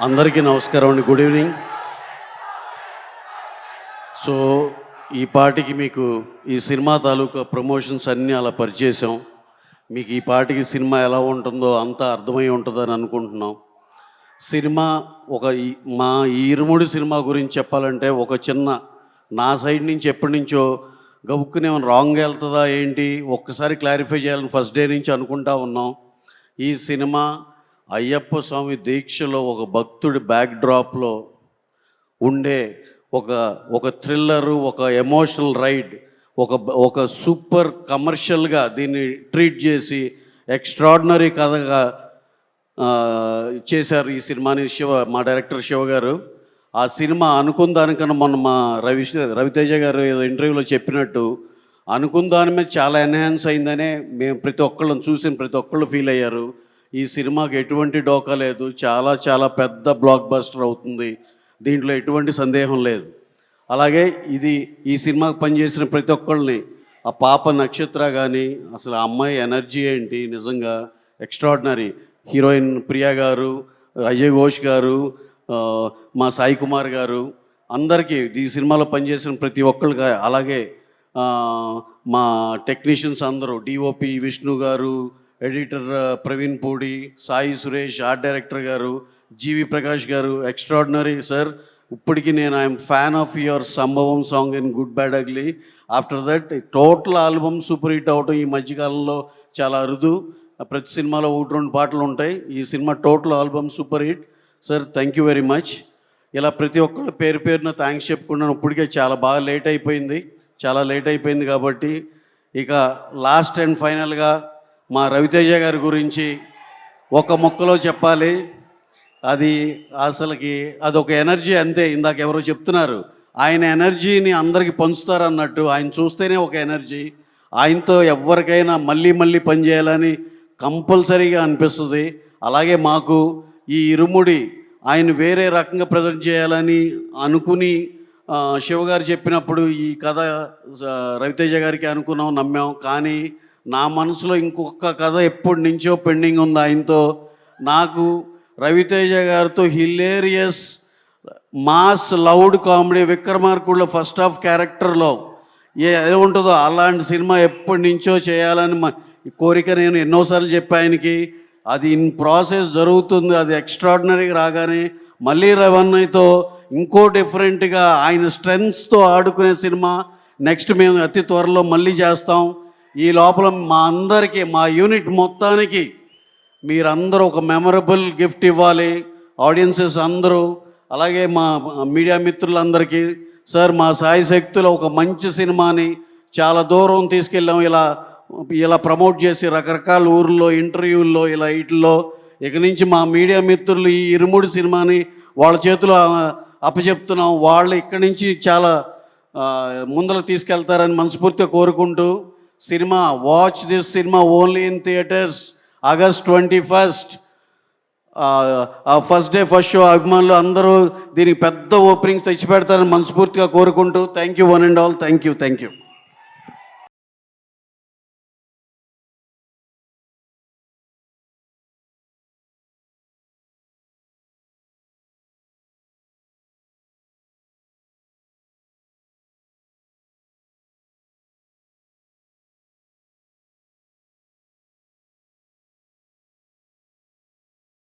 అందరికీ నమస్కారం అండి, గుడ్ ఈవినింగ్. సో ఈ పాటికి మీకు ఈ సినిమా తాలూకా ప్రమోషన్స్ అన్నీ అలా పరిచేసాం. మీకు ఈ పాటికి సినిమా ఎలా ఉంటుందో అంతా అర్థమై ఉంటుందని అనుకుంటున్నాం. సినిమా మా ఈ ఇరుముడి సినిమా గురించి చెప్పాలంటే ఒక చిన్న నా సైడ్ నుంచి ఎప్పటి నుంచో గబుక్కునే రాంగ్ వెళ్తుందా ఏంటి ఒక్కసారి క్లారిఫై చేయాలని ఫస్ట్ డే నుంచి అనుకుంటా ఉన్నాం. ఈ సినిమా అయ్యప్ప స్వామి దీక్షలో ఒక భక్తుడి బ్యాక్డ్రాప్లో ఉండే ఒక థ్రిల్లరు, ఒక ఎమోషనల్ రైడ్, ఒక సూపర్ కమర్షియల్గా దీన్ని ట్రీట్ చేసి ఎక్స్ట్రాడినరీ కథగా చేశారు ఈ సినిమాని మా డైరెక్టర్ శివ గారు. ఆ సినిమా అనుకున్న దానికన్నా మొన్న మా రవితేజ గారు ఏదో ఇంటర్వ్యూలో చెప్పినట్టు అనుకున్న దాని మీద చాలా ఎన్హాన్స్ అయిందనే మేము ప్రతి ఒక్కళ్ళని చూసిన ప్రతి ఒక్కళ్ళు ఫీల్ అయ్యారు. ఈ సినిమాకి ఎటువంటి డోకా లేదు, చాలా చాలా పెద్ద బ్లాక్ బస్టర్ అవుతుంది, దీంట్లో ఎటువంటి సందేహం లేదు. అలాగే ఈ సినిమాకి పనిచేసిన ప్రతి ఒక్కళ్ళని, ఆ పాప నక్షత్ర కానీ అసలు ఆ అమ్మాయి ఎనర్జీ ఏంటి నిజంగా ఎక్స్ట్రాడినరీ. హీరోయిన్ ప్రియా గారు, అజయ్ ఘోష్ గారు, మా సాయి కుమార్ గారు, అందరికీ ఈ సినిమాలో పనిచేసిన ప్రతి ఒక్కళ్ళకి, అలాగే మా టెక్నీషియన్స్ అందరూ, డిఓపి విష్ణు గారు, editor Praveen Pudi, Sai Suresh, art director గారు, జీవి ప్రకాష్ గారు, ఎక్స్ట్రాడినరీ సార్. ఇప్పటికీ నేను ఐఎమ్ ఫ్యాన్ ఆఫ్ యువర్ సంభవం song in good bad ugly. After that total album super hit అవటం ఈ మధ్యకాలంలో చాలా అరుదు. ప్రతి సినిమాలో 1-2 పాటలు ఉంటాయి. ఈ cinema total album super hit sir. Thank you very much. ఇలా ప్రతి ఒక్కళ్ళు పేరు పేరున థ్యాంక్స్ చెప్పుకున్నాను. ఇప్పటికే చాలా బాగా లేట్ అయిపోయింది కాబట్టి ఇక లాస్ట్ అండ్ ఫైనల్గా మా రవితేజ గారి గురించి ఒక ముక్కలో చెప్పాలి. అదొక ఎనర్జీ అంతే. ఇందాక ఎవరో చెప్తున్నారు ఆయన ఎనర్జీని అందరికీ పంచుతారన్నట్టు, ఆయన చూస్తేనే ఒక ఎనర్జీ. ఆయనతో ఎవరికైనా మళ్ళీ పనిచేయాలని కంపల్సరీగా అనిపిస్తుంది. అలాగే మాకు ఈ ఇరుముడి ఆయన వేరే రకంగా ప్రజెంట్ చేయాలని అనుకుని శివగారు చెప్పినప్పుడు ఈ కథ రవితేజ గారికి అనుకున్నాం, నమ్మాం. కానీ నా మనసులో ఇంకొక కథ ఎప్పటి నుంచో పెండింగ్ ఉంది ఆయనతో. నాకు రవితేజ గారితో హిలేరియస్ మాస్ లౌడ్ కామెడీ విక్రమార్కుడులో ఫస్ట్ హాఫ్ క్యారెక్టర్లో ఏముంటుందో అలాంటి సినిమా ఎప్పటి నుంచో చేయాలని కోరిక నేను ఎన్నోసార్లు చెప్పా ఆయనకి. అది ఇన్ ప్రాసెస్ జరుగుతుంది. అది ఎక్స్ట్రాడినరీగా రాగానే మళ్ళీ రవన్నయ్యతో ఇంకో డిఫరెంట్గా ఆయన స్ట్రెంగ్స్తో ఆడుకునే సినిమా నెక్స్ట్ మేము అతి త్వరలో మళ్ళీ చేస్తాం. ఈ లోపల మా అందరికీ, మా యూనిట్ మొత్తానికి మీరందరూ ఒక మెమరబుల్ గిఫ్ట్ ఇవ్వాలి, ఆడియన్సెస్ అందరూ. అలాగే మా మీడియా మిత్రులందరికీ సార్, మా సాయి శక్తిలో ఒక మంచి సినిమాని చాలా దూరం తీసుకెళ్ళాం. ఇలా ప్రమోట్ చేసి రకరకాల ఊర్లో ఇంటర్వ్యూల్లో వీటిల్లో ఇక నుంచి మా మీడియా మిత్రులు ఈ ఇరుముడి సినిమాని వాళ్ళ చేతిలో అప్పచెప్తున్నాం. వాళ్ళు ఇక్కడి నుంచి చాలా ముందరకు తీసుకెళ్తారని మనస్ఫూర్తిగా కోరుకుంటూ, cinema watch this cinema only in theatres August 21st. First day first show అభిమానులు అందరూ దీనికి పెద్ద ఓపెనింగ్స్ తెచ్చిపెడతారని మనస్ఫూర్తిగా కోరుకుంటూ thank you one and all. Thank you.